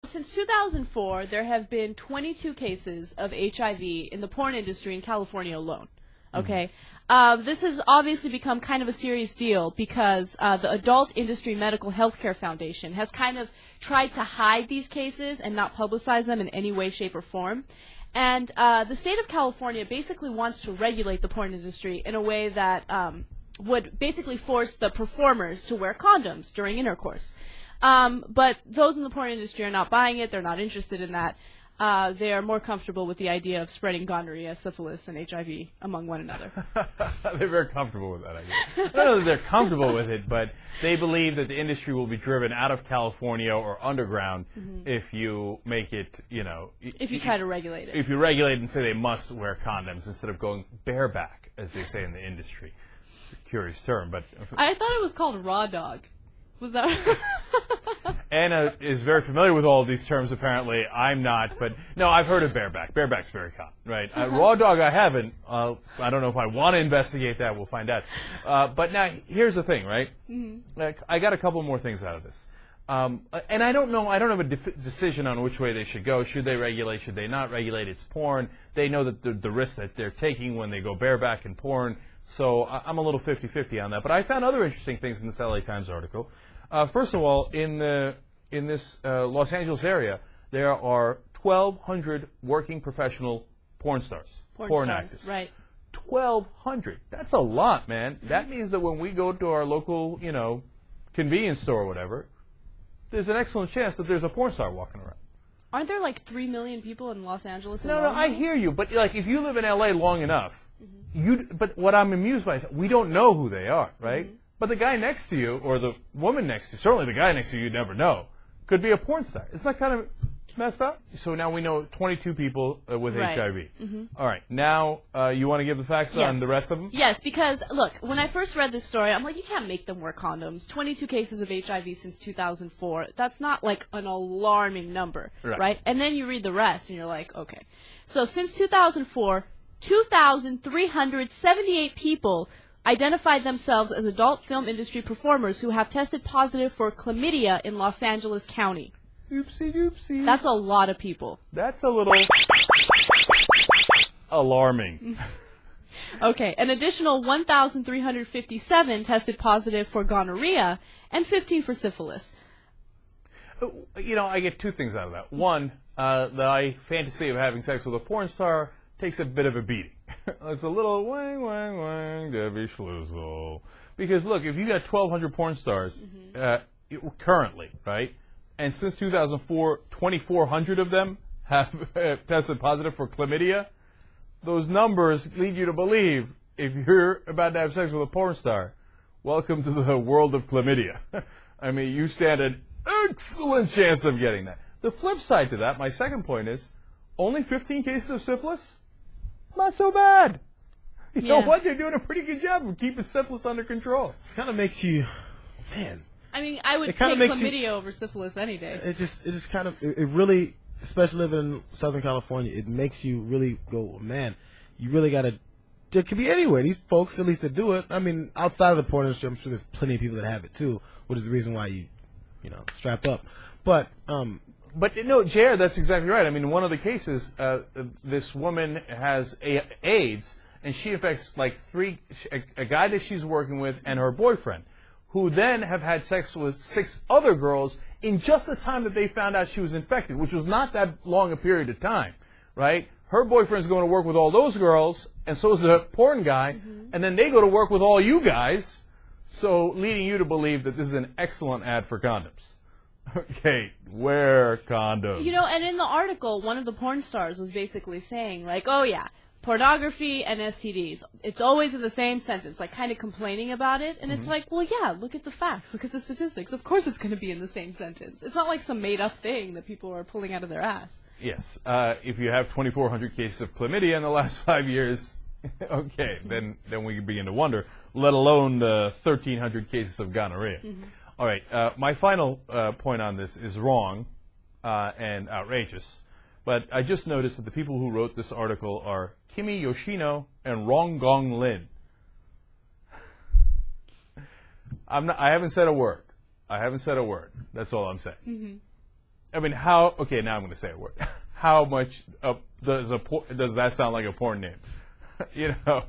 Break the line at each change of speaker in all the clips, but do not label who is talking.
Since 2004, there have been 22 cases of HIV in the porn industry in California alone. Okay? This has obviously become kind of a serious deal because the Adult Industry Medical Healthcare Foundation has kind of tried to hide these cases and not publicize them in any way, shape, or form. And the state of California basically wants to regulate the porn industry in a way that would basically force the performers to wear condoms during intercourse. But those in the porn industry are not buying it. They're not interested in that. They are more comfortable with the idea of spreading gonorrhea, syphilis, and HIV among one another.
They're very comfortable with that idea. I don't know that they're comfortable with it, but they believe that the industry will be driven out of California or underground if you make it,
If you try to regulate it.
If you regulate it and say they must wear condoms instead of going bareback, as they say in the industry. It's a curious term, but...
I thought it was called raw dog. Was that...
Anna is very familiar with all of these terms, apparently. I'm not, but no, I've heard of bareback. Bareback's very common, right? Raw dog, I haven't. I don't know if I want to investigate that. We'll find out. But now, here's the thing, right? I got a couple more things out of this. And I don't know. I don't have a decision on which way they should go. Should they regulate? Should they not regulate? It's porn. They know that the risk that they're taking when they go bareback in porn. So I'm a little 50-50 on that. But I found other interesting things in this LA Times article. First of all, in this Los Angeles area, there are 1,200 working professional porn stars, porn actors.
Right.
1,200. That's a lot, man. That means that when we go to our local, convenience store or whatever, there's an excellent chance that there's a porn star walking around.
Aren't there like 3 million people in Los Angeles?
No, I hear you, but like if you live in LA long enough, but what I'm amused by is we don't know who they are, right? But the guy next to you, or the woman next to you, certainly the guy next to you, you'd never know, could be a porn star. Isn't that kind of messed up? So now we know 22 people with HIV. All right. Now, you want to give the facts on the rest of them?
Yes, because, look, when I first read this story, I'm like, you can't make them wear condoms. 22 cases of HIV since 2004. That's not, like, an alarming number, right? And then you read the rest, and you're like, okay. So since 2004, 2,378 people identified themselves as adult film industry performers who have tested positive for chlamydia in Los Angeles County.
Oopsie doopsie.
That's a lot of people.
That's a little alarming.
Okay, an additional 1,357 tested positive for gonorrhea and 15 for syphilis.
I get two things out of that. One, the fantasy of having sex with a porn star takes a bit of a beating. It's a little wang, wang, wang, Debbie Schluzel. Because, look, if you got 1,200 porn stars currently, right, and since 2004, 2,400 of them have tested positive for chlamydia, those numbers lead you to believe if you're about to have sex with a porn star, welcome to the world of chlamydia. I mean, you stand an excellent chance of getting that. The flip side to that, my second point is, only 15 cases of syphilis? Not so bad. You know what? They're doing a pretty good job of keeping syphilis under control.
It kind of makes you, man.
I mean, I would take chlamydia over syphilis any day.
It just kind of, it really, especially living in Southern California, it makes you really go, man, you really got to, it could be anywhere. These folks, at least that do it, I mean, outside of the porn industry, I'm sure there's plenty of people that have it too, which is the reason why you strapped up. But
no, Jared, that's exactly right. I mean, in one of the cases, this woman has AIDS, and she infects like a guy that she's working with and her boyfriend, who then have had sex with 6 other girls in just the time that they found out she was infected, which was not that long a period of time, right? Her boyfriend's going to work with all those girls, and so is the porn guy, and then they go to work with all you guys, so leading you to believe that this is an excellent ad for condoms. Okay, wear condoms.
And in the article, one of the porn stars was basically saying, like, oh yeah, pornography and STDs, it's always in the same sentence, like kind of complaining about it. And it's like, well, yeah, look at the facts, look at the statistics. Of course it's going to be in the same sentence. It's not like some made-up thing that people are pulling out of their ass.
Yes, if you have 2,400 cases of chlamydia in the last 5 years, okay, then we can begin to wonder, let alone 1,300 cases of gonorrhea. All right, my final point on this is wrong and outrageous, but I just noticed that the people who wrote this article are Kimi Yoshino and Rong Gong Lin. I haven't said a word. That's all I'm saying. I mean, how? Okay, now I'm going to say a word. How much does that sound like a porn name? You know,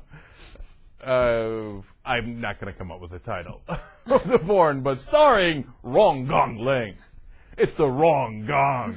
I'm not going to come up with a title of the porn, but starring Rong Gong Ling. It's the Wrong Gong.